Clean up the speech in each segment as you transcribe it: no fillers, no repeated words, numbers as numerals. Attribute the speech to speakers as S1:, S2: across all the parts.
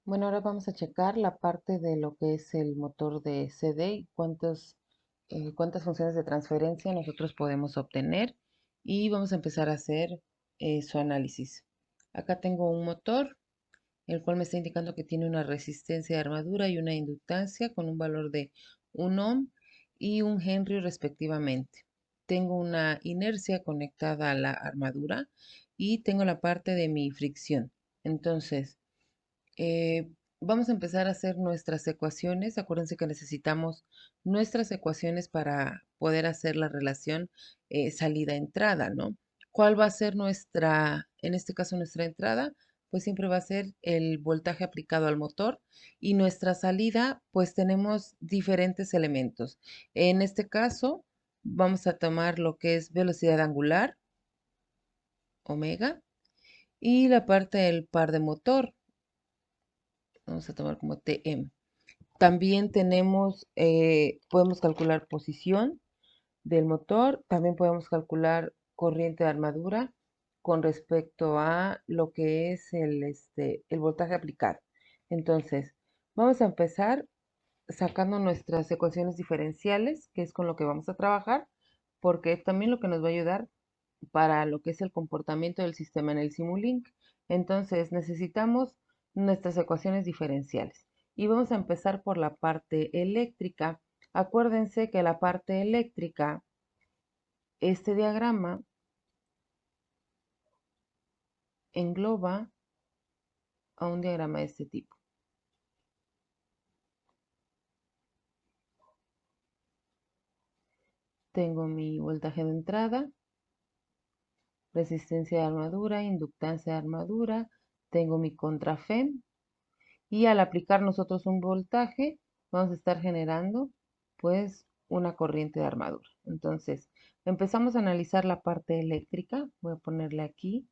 S1: Bueno, ahora vamos a checar la parte de lo que es el motor de CD y cuántas funciones de transferencia nosotros podemos obtener y vamos a empezar a hacer su análisis. Acá tengo un motor, el cual me está indicando que tiene una resistencia de armadura y una inductancia con un valor de 1 ohm y un Henry respectivamente. Tengo una inercia conectada a la armadura y tengo la parte de mi fricción. Entonces, eh, vamos a empezar a hacer nuestras ecuaciones. Acuérdense que necesitamos nuestras ecuaciones para poder hacer la relación salida-entrada, ¿no? ¿Cuál va a ser nuestra, en este caso nuestra entrada? Pues siempre va a ser el voltaje aplicado al motor y nuestra salida, pues tenemos diferentes elementos. En este caso, vamos a tomar lo que es velocidad angular, omega, y la parte del par de motor, vamos a tomar como Tm. También tenemos, podemos calcular posición del motor, también podemos calcular corriente de armadura con respecto a lo que es el voltaje aplicado. Entonces, vamos a empezar sacando nuestras ecuaciones diferenciales, que es con lo que vamos a trabajar, porque es también lo que nos va a ayudar para lo que es el comportamiento del sistema en el Simulink. Entonces, necesitamos nuestras ecuaciones diferenciales. Y vamos a empezar por la parte eléctrica. Acuérdense que la parte eléctrica, este diagrama engloba a un diagrama de este tipo. Tengo mi voltaje de entrada, resistencia de armadura, inductancia de armadura, tengo mi contrafen y al aplicar nosotros un voltaje vamos a estar generando pues una corriente de armadura. Entonces empezamos a analizar la parte eléctrica. Voy a ponerle aquí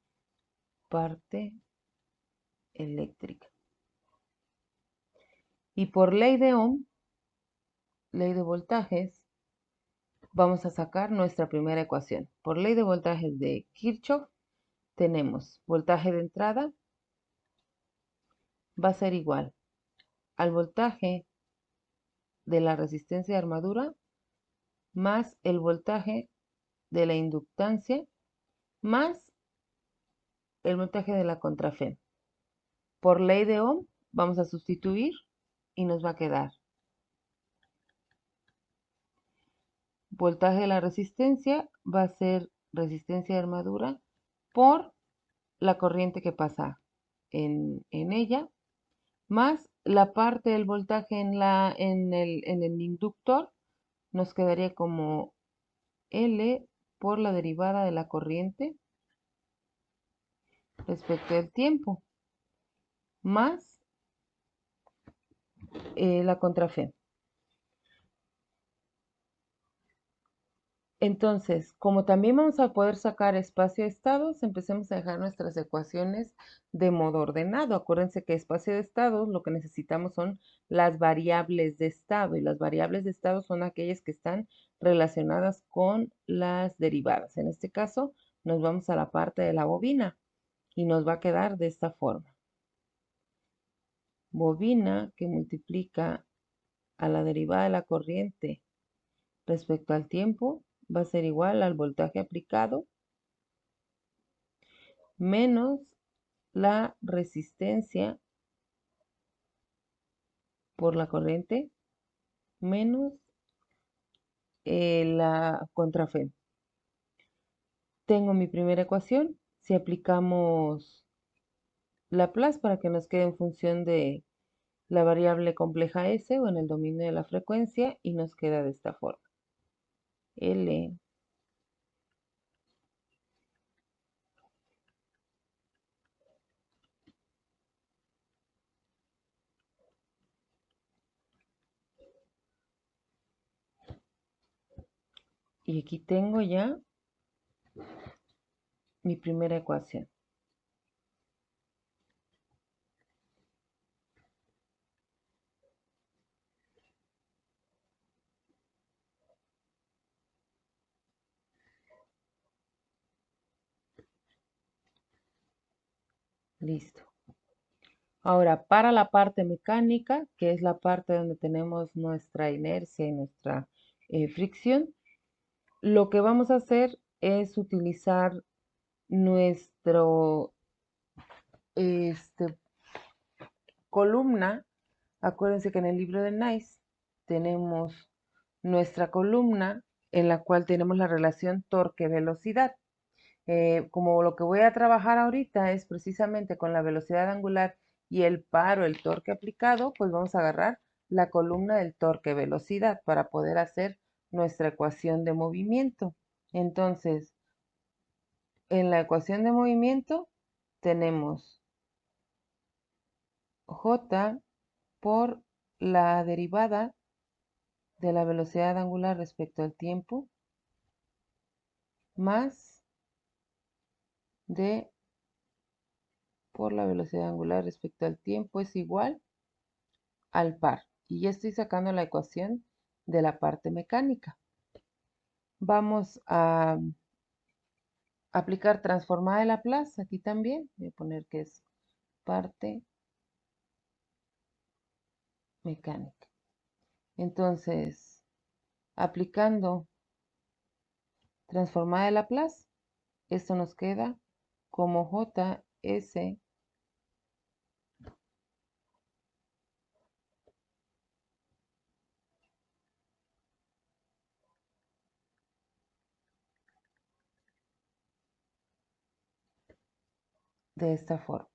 S1: parte eléctrica. Y por ley de Ohm, ley de voltajes, vamos a sacar nuestra primera ecuación. Por ley de voltajes de Kirchhoff tenemos voltaje de entrada va a ser igual al voltaje de la resistencia de armadura más el voltaje de la inductancia más el voltaje de la contrafe. Por ley de Ohm vamos a sustituir y nos va a quedar voltaje de la resistencia va a ser resistencia de armadura por la corriente que pasa en ella, más la parte del voltaje en el inductor, nos quedaría como L por la derivada de la corriente respecto del tiempo, más la contrafe. Entonces, como también vamos a poder sacar espacio de estados, empecemos a dejar nuestras ecuaciones de modo ordenado. Acuérdense que espacio de estados lo que necesitamos son las variables de estado y las variables de estado son aquellas que están relacionadas con las derivadas. En este caso, nos vamos a la parte de la bobina y nos va a quedar de esta forma. Bobina que multiplica a la derivada de la corriente respecto al tiempo va a ser igual al voltaje aplicado menos la resistencia por la corriente menos la contrafe. Tengo mi primera ecuación. Si aplicamos Laplace para que nos quede en función de la variable compleja S o en el dominio de la frecuencia y nos queda de esta forma. L y aquí tengo ya mi primera ecuación. Listo. Ahora, para la parte mecánica, que es la parte donde tenemos nuestra inercia y nuestra fricción, lo que vamos a hacer es utilizar nuestro este, columna. Acuérdense que en el libro de Nice tenemos nuestra columna en la cual tenemos la relación torque-velocidad. Como lo que voy a trabajar ahorita es precisamente con la velocidad angular y el par o el torque aplicado, pues vamos a agarrar la columna del torque-velocidad para poder hacer nuestra ecuación de movimiento. Entonces, en la ecuación de movimiento tenemos J por la derivada de la velocidad angular respecto al tiempo más d por la velocidad angular respecto al tiempo es igual al par. Y ya estoy sacando la ecuación de la parte mecánica. Vamos a aplicar transformada de Laplace aquí también. Voy a poner que es parte mecánica. Entonces, aplicando transformada de Laplace, esto nos queda como JS de esta forma.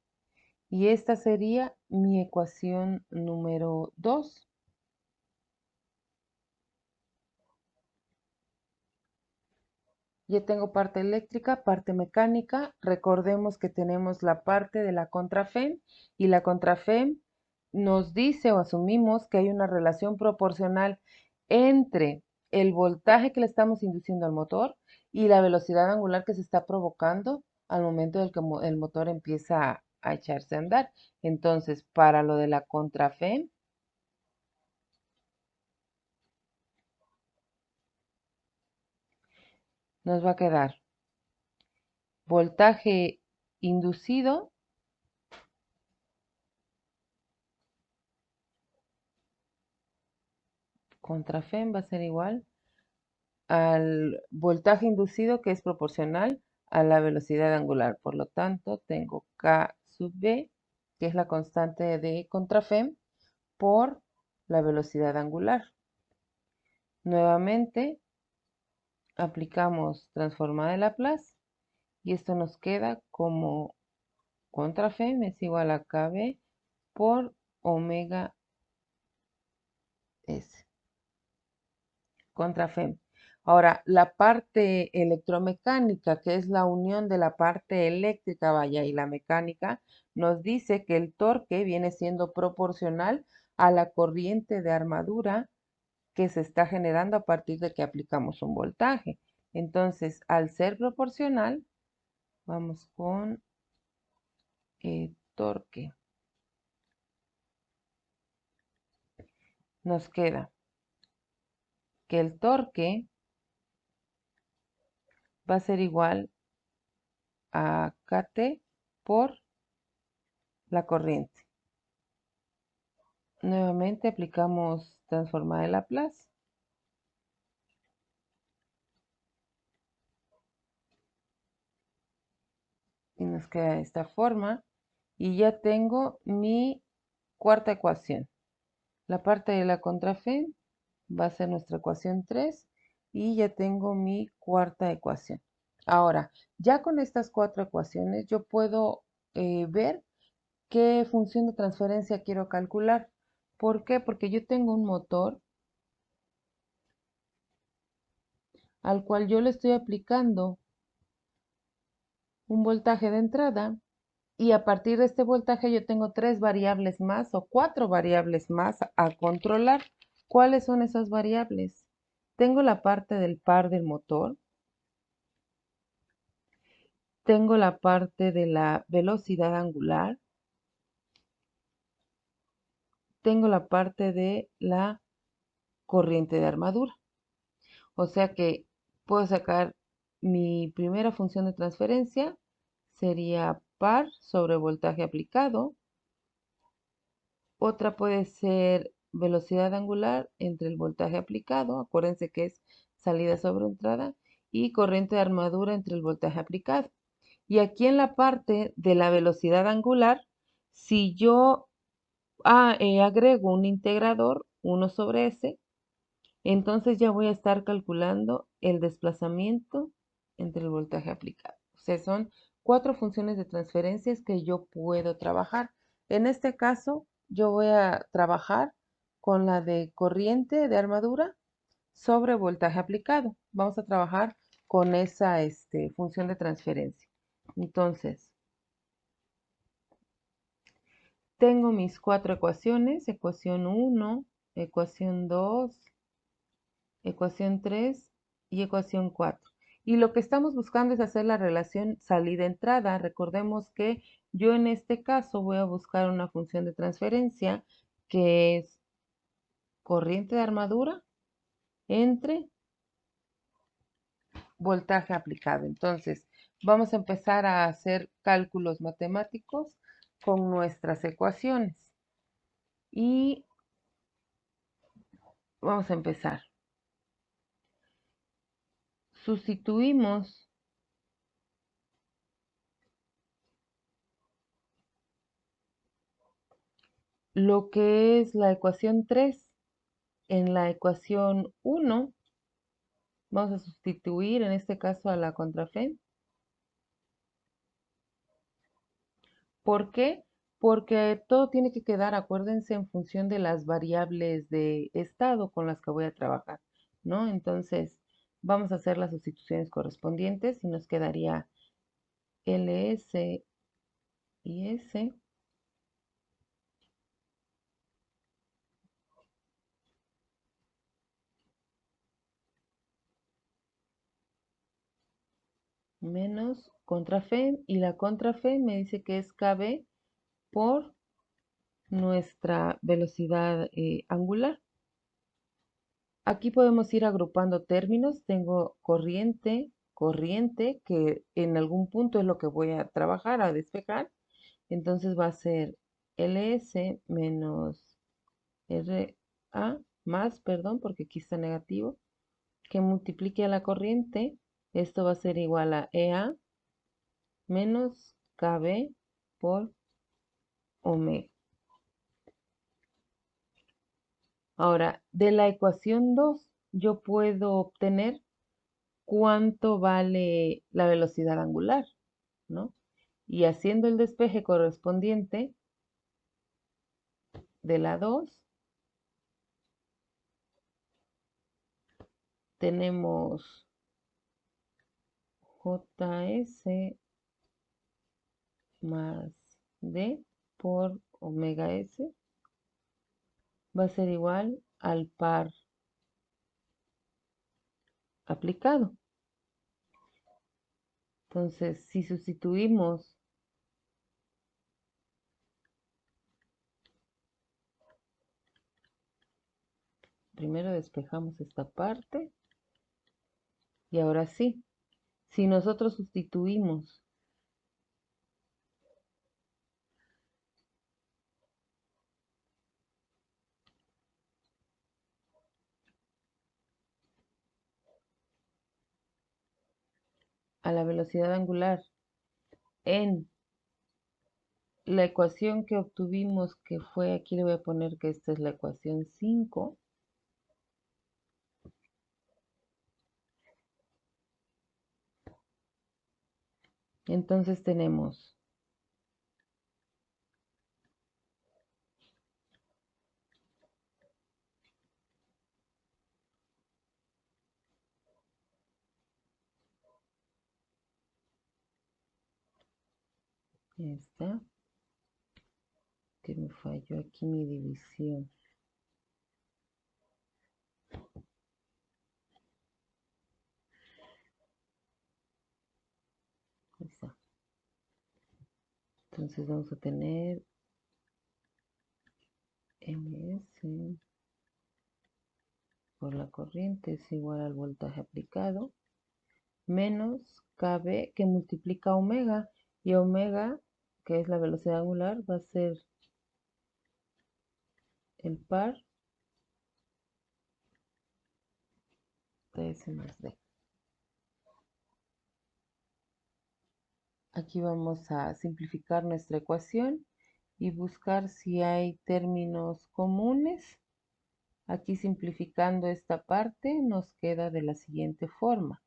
S1: Y esta sería mi ecuación número 2. Ya tengo parte eléctrica, parte mecánica. Recordemos que tenemos la parte de la contrafem y la contrafem nos dice o asumimos que hay una relación proporcional entre el voltaje que le estamos induciendo al motor y la velocidad angular que se está provocando al momento del que el motor empieza a echarse a andar. Entonces, para lo de la contrafem, nos va a quedar voltaje inducido contra FEM va a ser igual al voltaje inducido que es proporcional a la velocidad angular. Por lo tanto, tengo K sub B, que es la constante de contra FEM, por la velocidad angular. Nuevamente, aplicamos transformada de Laplace y esto nos queda como contra FEM es igual a KB por omega S. Contra FEM. Ahora, la parte electromecánica, que es la unión de la parte eléctrica, vaya, y la mecánica, nos dice que el torque viene siendo proporcional a la corriente de armadura que se está generando a partir de que aplicamos un voltaje. Entonces, al ser proporcional, vamos con torque. Nos queda que el torque va a ser igual a KT por la corriente. Nuevamente aplicamos transformada de Laplace y nos queda de esta forma. Y ya tengo mi cuarta ecuación. La parte de la contrafem va a ser nuestra ecuación 3 y ya tengo mi cuarta ecuación. Ahora, ya con estas cuatro ecuaciones yo puedo ver qué función de transferencia quiero calcular. ¿Por qué? Porque yo tengo un motor al cual yo le estoy aplicando un voltaje de entrada y a partir de este voltaje yo tengo tres variables más o cuatro variables más a controlar. ¿Cuáles son esas variables? Tengo la parte del par del motor, tengo la parte de la velocidad angular, tengo la parte de la corriente de armadura. O sea que puedo sacar mi primera función de transferencia, sería par sobre voltaje aplicado Otra puede ser velocidad angular entre el voltaje aplicado, acuérdense que es salida sobre entrada, y corriente de armadura entre el voltaje aplicado. Y aquí en la parte de la velocidad angular, si yo agrego un integrador, 1 sobre s, entonces ya voy a estar calculando el desplazamiento entre el voltaje aplicado. O sea, son 4 funciones de transferencias que yo puedo trabajar. En este caso, yo voy a trabajar con la de corriente de armadura sobre voltaje aplicado. Vamos a trabajar con esa función de transferencia. Entonces, tengo mis 4 ecuaciones, ecuación 1, ecuación 2, ecuación 3 y ecuación 4. Y lo que estamos buscando es hacer la relación salida-entrada. Recordemos que yo en este caso voy a buscar una función de transferencia que es corriente de armadura entre voltaje aplicado. Entonces, vamos a empezar a hacer cálculos matemáticos con nuestras ecuaciones. Y vamos a empezar. Sustituimos lo que es la ecuación 3 en la ecuación 1. Vamos a sustituir en este caso a la contrafe. ¿Por qué? Porque todo tiene que quedar, acuérdense, en función de las variables de estado con las que voy a trabajar, ¿no? Entonces, vamos a hacer las sustituciones correspondientes y nos quedaría LS y S menos contrafe, y la contrafe me dice que es KB por nuestra velocidad angular. Aquí podemos ir agrupando términos. Tengo corriente, corriente, que en algún punto es lo que voy a trabajar, a despejar. Entonces va a ser LS menos RA más, perdón, porque aquí está negativo, que multiplique a la corriente. Esto va a ser igual a EA menos KB por omega. Ahora, de la ecuación 2, yo puedo obtener cuánto vale la velocidad angular, ¿no? Y haciendo el despeje correspondiente de la 2, tenemos JS más D por omega S va a ser igual al par aplicado. Entonces, si sustituimos primero despejamos esta parte y ahora sí, si nosotros sustituimos a la velocidad angular en la ecuación que obtuvimos, que fue, aquí le voy a poner que esta es la ecuación 5, entonces tenemos esta, que me falló aquí mi división. Ahí está. Entonces vamos a tener ms por la corriente es igual al voltaje aplicado menos kb que multiplica omega, y omega, que es la velocidad angular, va a ser el par de S más D. Aquí vamos a simplificar nuestra ecuación y buscar si hay términos comunes. Aquí simplificando esta parte nos queda de la siguiente forma.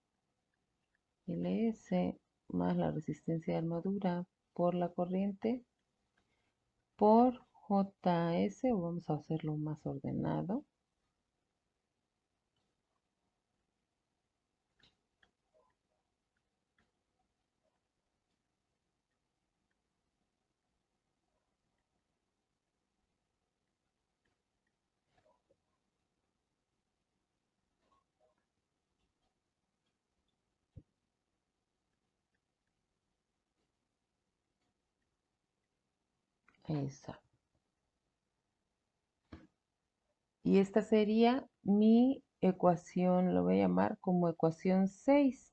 S1: Ls más la resistencia de armadura por la corriente por JS, o vamos a hacerlo más ordenado. Esa. Y esta sería mi ecuación, lo voy a llamar como ecuación 6.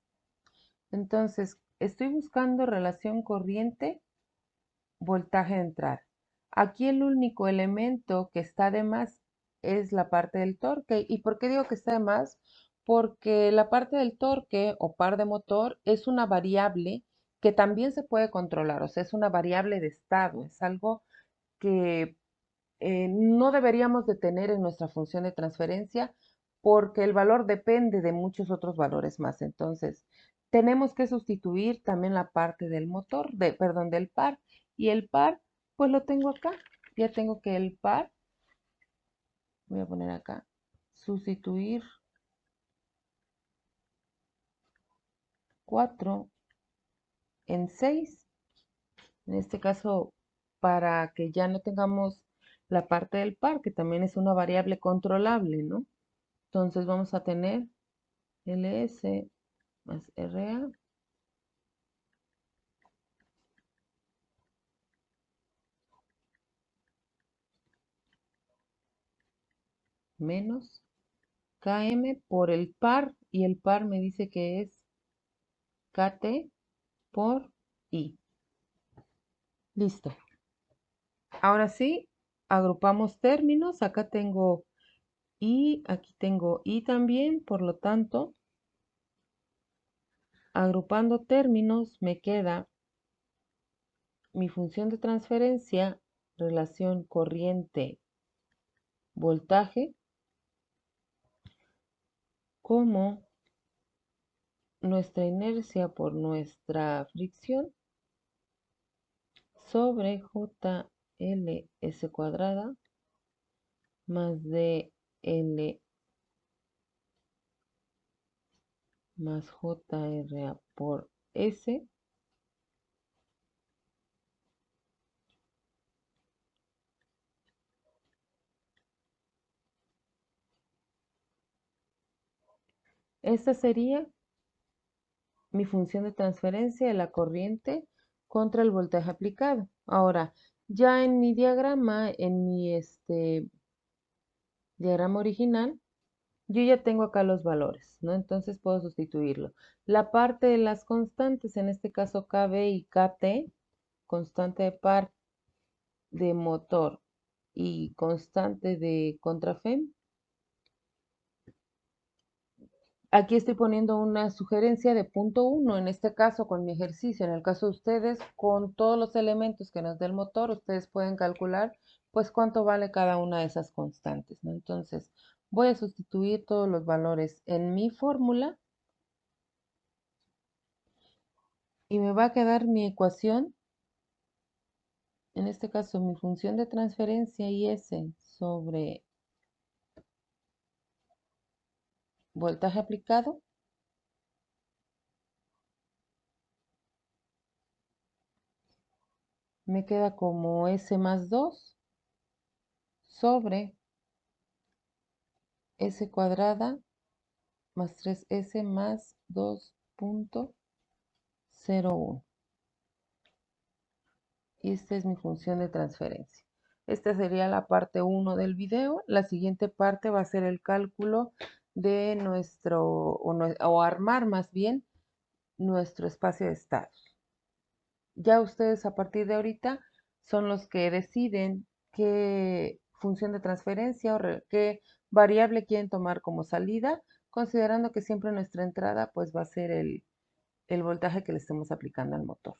S1: Entonces, estoy buscando relación corriente, voltaje de entrada. Aquí el único elemento que está de más es la parte del torque. ¿Y por qué digo que está de más? Porque la parte del torque o par de motor es una variable que también se puede controlar, o sea, es una variable de estado, es algo que no deberíamos de tener en nuestra función de transferencia porque el valor depende de muchos otros valores más. Entonces, tenemos que sustituir también la parte del motor, perdón, del par. Y el par, pues lo tengo acá. Ya tengo que el par, voy a poner acá, sustituir 4 en 6. En este caso, para que ya no tengamos la parte del par, que también es una variable controlable, ¿no? Entonces vamos a tener LS más RA menos KM por el par, y el par me dice que es KT por I. Listo. Ahora sí, agrupamos términos. Acá tengo I, aquí tengo I también, por lo tanto, agrupando términos me queda mi función de transferencia, relación corriente, voltaje, como nuestra inercia por nuestra fricción sobre JLS cuadrada más DL más JRA por S Esta sería mi función de transferencia de la corriente contra el voltaje aplicado. Ahora, ya en mi diagrama, en mi diagrama original, yo ya tengo acá los valores, ¿no? Entonces puedo sustituirlo. La parte de las constantes, en este caso KB y KT, constante de par de motor y constante de contrafem. Aquí estoy poniendo una sugerencia de punto 1, en este caso con mi ejercicio. En el caso de ustedes, con todos los elementos que nos dé el motor, ustedes pueden calcular pues cuánto vale cada una de esas constantes, ¿no? Entonces, voy a sustituir todos los valores en mi fórmula y me va a quedar mi ecuación, en este caso mi función de transferencia IS sobre voltaje aplicado, me queda como S más 2 sobre S cuadrada más 3S más 2.01. Y esta es mi función de transferencia. Esta sería la parte 1 del video. La siguiente parte va a ser el cálculo de nuestro, o armar más bien, nuestro espacio de estados. Ya ustedes a partir de ahorita son los que deciden qué función de transferencia o qué variable quieren tomar como salida, considerando que siempre nuestra entrada pues va a ser el voltaje que le estemos aplicando al motor.